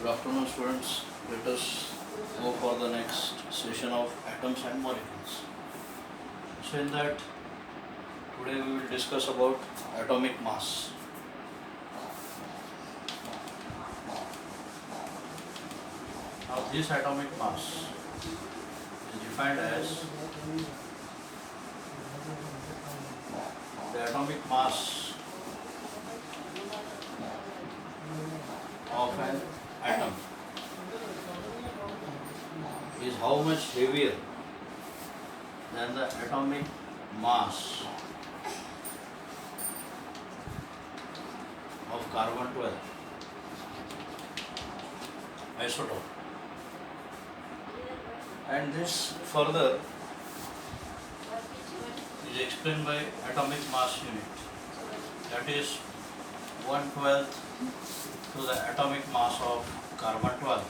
Good afternoon, students. Let us go for the next session of atoms and molecules. So, in that, today we will discuss about atomic mass. Now, this atomic mass is defined as the atomic mass of an atom is how much heavier than the atomic mass of carbon 12 isotope. And this further is explained by atomic mass unit, that is 1/12 to the atomic mass of carbon 12.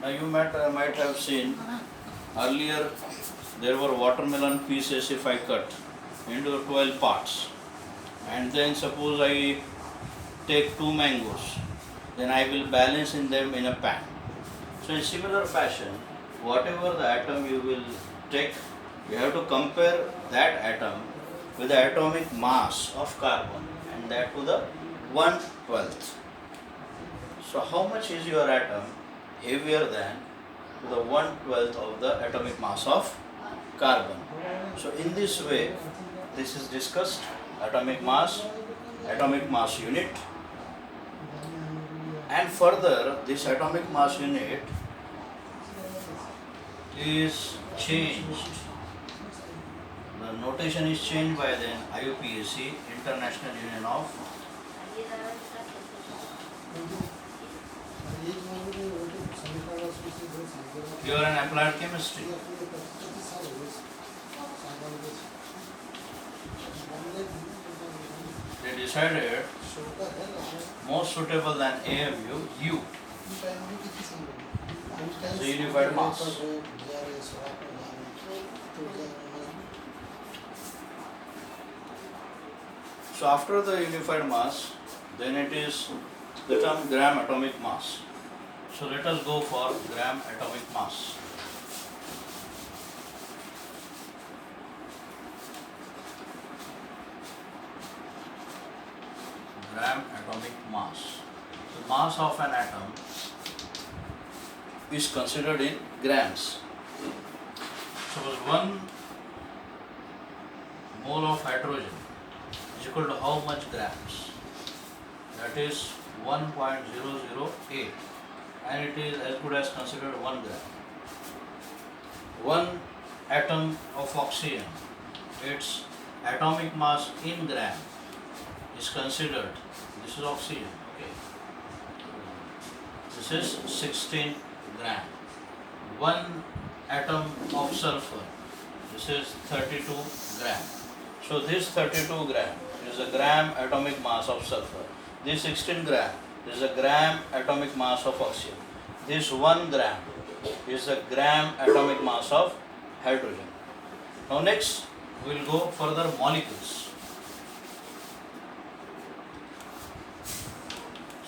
Now you might have seen earlier there were watermelon pieces. If I cut into 12 parts and then suppose I take 2 mangoes, then I will balance in them in a pan. So in similar fashion, whatever the atom you will take, you have to compare that atom with the atomic mass of carbon and that to the 1/12. So how much is your atom heavier than the 1/12 of the atomic mass of carbon? So in this way, this is discussed, atomic mass unit, and further this atomic mass unit is changed. The notation is changed by the IUPAC, International Union of Pure and Applied Chemistry. They decided most suitable than AMU, U, the unified mass. So after the unified mass, then it is the term gram atomic mass. So let us go for gram atomic mass. Gram atomic mass. The mass of an atom is considered in grams. Suppose 1 mole of hydrogen is equal to how much grams? That is 1.008, and it is as good as considered 1 gram. 1 atom of oxygen, its atomic mass in gram is considered, this is oxygen, okay, this is 16 gram. 1 atom of sulfur, this is 32 gram. So this 32 gram is a gram atomic mass of sulfur. This 16 gram is a gram atomic mass of oxygen. This 1 gram is a gram atomic mass of hydrogen. Now next we will go further molecules.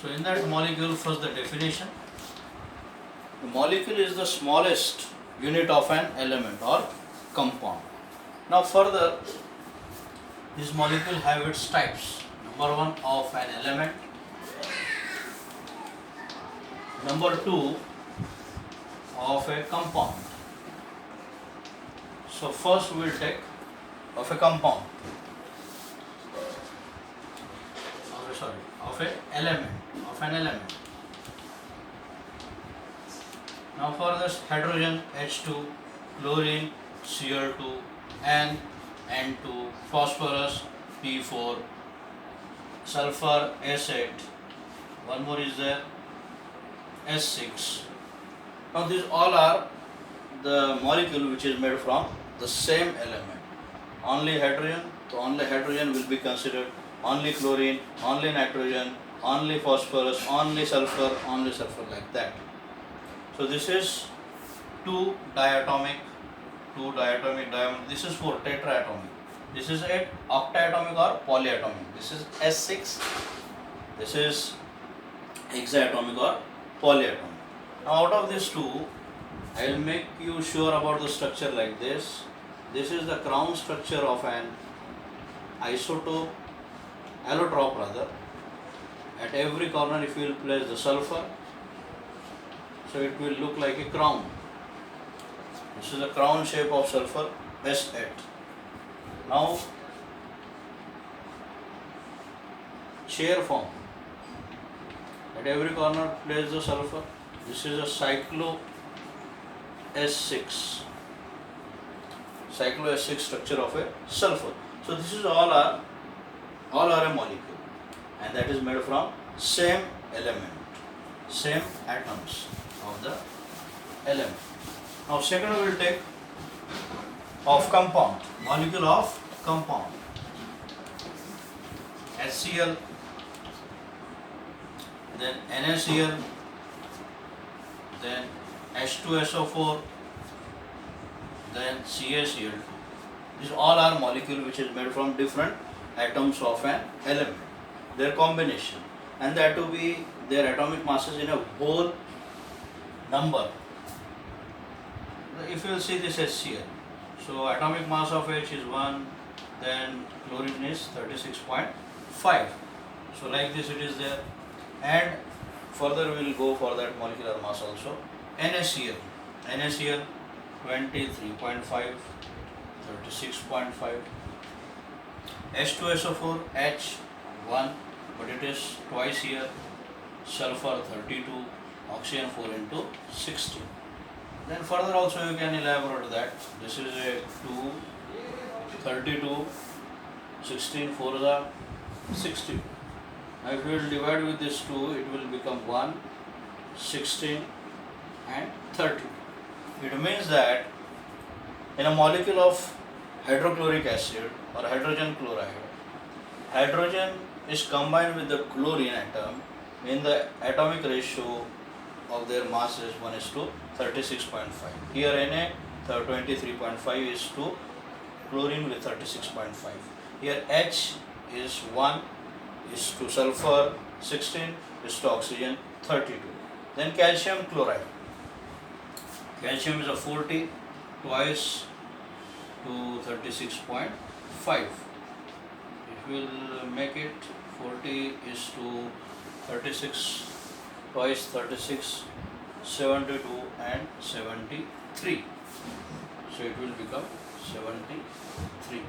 So in that molecule, first the definition. The molecule is the smallest unit of an element or compound. Now further, this molecule have its types. Number 1, of an element. Number 2, of a compound. So first we will take of a compound. Of an element. Now for this, hydrogen H2, chlorine Cl2, N2, phosphorus P4, sulfur S8, one more is there S6. Now these all are the molecule which is made from the same element. Only hydrogen, so only hydrogen will be considered, only chlorine, only nitrogen, only phosphorus, only sulfur, like that. So this is 2 diatomic, this is 4 tetraatomic. This is a octatomic or polyatomic. This is S6. This is hexaatomic or polyatomic. Now out of these two, I will make you sure about the structure like this. This is the crown structure of an isotope, allotrope rather. At every corner if you will place the sulfur, so it will look like a crown. This is the crown shape of sulfur, S8. Now chair form. At every corner place the sulfur. This is a cyclo S6. Cyclo S6 structure of a sulfur. So this is all are a molecule, and that is made from same element, same atoms of the element. Now second we will take of compound, molecule of compound. HCl, then NaCl, then H2SO4, then CaCl. These all are molecule which is made from different atoms of an element, their combination, and that to be their atomic masses in a whole number. If you will see this HCl, so atomic mass of H is 1, then chlorine is 36.5. So like this it is there, and further we will go for that molecular mass also. NaCl, 23.5, 36.5. H2SO4, H1, but it is twice here. Sulfur 32, oxygen 4 into 16. Then further also you can elaborate that. This is a 2, 32, 16, 4 is 60. Now if you will divide with this 2, it will become 1, 16 and 30. It means that in a molecule of hydrochloric acid or hydrogen chloride, hydrogen is combined with the chlorine atom in the atomic ratio of their mass is 1 is to 36.5. Here Na 23.5 is to chlorine with 36.5. Here H is 1 is to sulfur, 16 is to oxygen, 32. Then calcium chloride. Calcium is a 40, twice to 36.5. It will make it 40 is to 36, twice 36, 72 and 73. So it will become 73.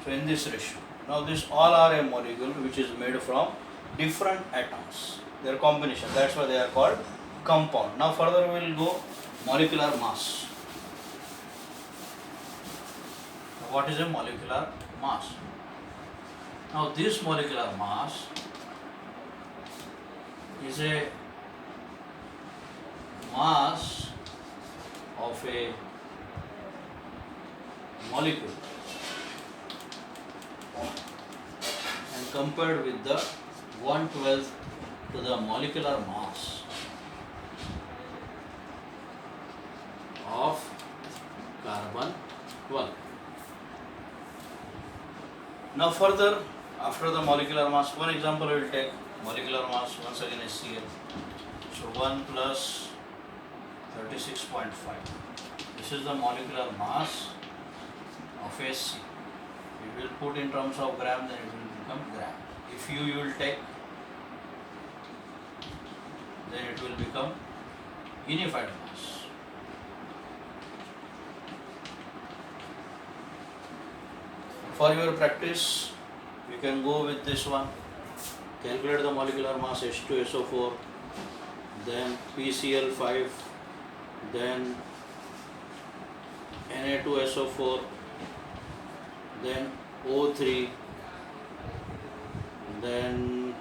So in this ratio. Now this all are a molecule which is made from different atoms. Their combination. That's why they are called compound. Now further we will go molecular mass. What is a molecular mass? Now this molecular mass is a mass of a molecule and compared with the 1/12 to the molecular mass of carbon 12. Now further, after the molecular mass, one example we will take molecular mass once again is Cl. So 1 plus 36.5. This is the molecular mass of Sc. We will put in terms of gram, then it will become gram. If you will take, then it will become unified mass. For your practice, you can go with this one. Calculate the molecular mass H2SO4, then PCl5, then Na2SO4, then O3, then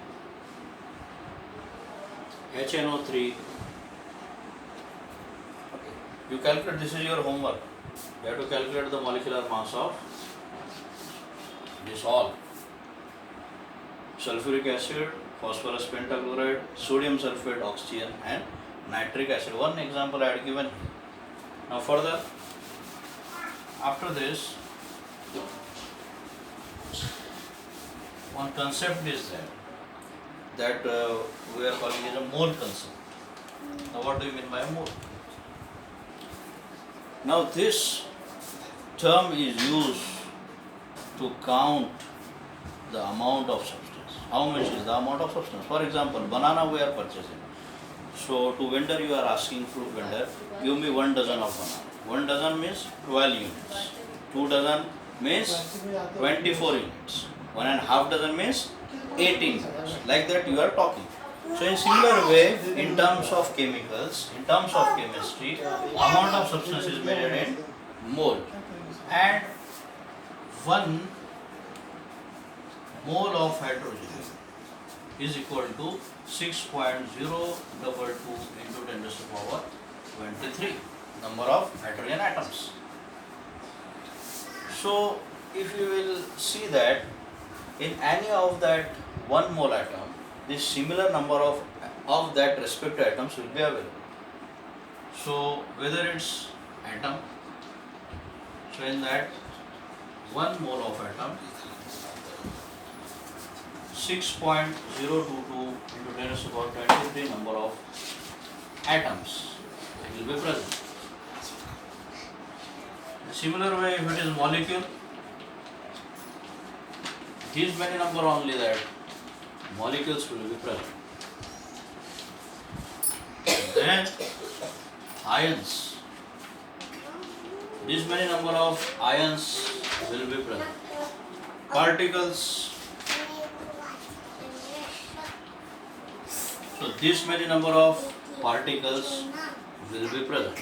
HNO3. You calculate, this is your homework. You have to calculate the molecular mass of this all. Sulfuric acid, phosphorus pentachloride, sodium sulfate, oxygen and nitric acid. One example I had given. Now further, after this, one concept is there that we are calling it a mole concept. Now what do you mean by mole? Now this term is used to count the amount of substance. How much is the amount of substance? For example, banana we are purchasing. So to vendor you are asking, fruit vendor, give me 1 dozen of banana. 1 dozen means 12 units. 2 dozen means 24 units. 1.5 dozen means 18 units. Like that you are talking. So in similar way, in terms of chemicals, in terms of chemistry, amount of substance is measured in mole. And 1 mole of hydrogen is equal to 6.022 into 10 to the power 23 number of hydrogen atoms. So if you will see that in any of that 1 mole atom, the similar number of that respective atoms will be available. So whether it's atom, so in that 1 mole of atom, 6.022 into 10 to the power 23 number of atoms will be present. Similar way, if it is molecule, these many number only that molecules will be present. Then ions, these many number of ions will be present. Particles, so this many number of particles will be present.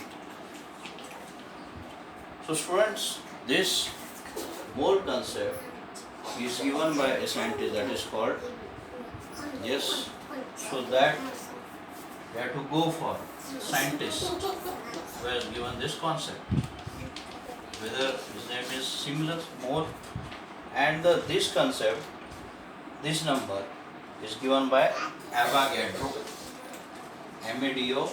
So students, this mole concept is given by a scientist that is called, yes, so that they have to go for scientist who has given this concept, whether his name is similar, mole, and this concept, this number is given by Avogadro, M-A-D-O,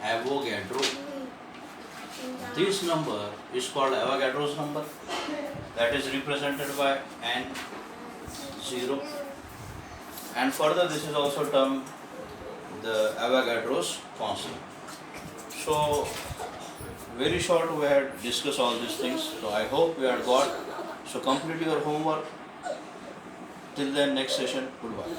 Avogadro. This number is called Avogadro's number, that is represented by N0, and further this is also termed the Avogadro's constant. So very short we had discussed all these things, so I hope we had got. So complete your homework. Till then, next session, goodbye.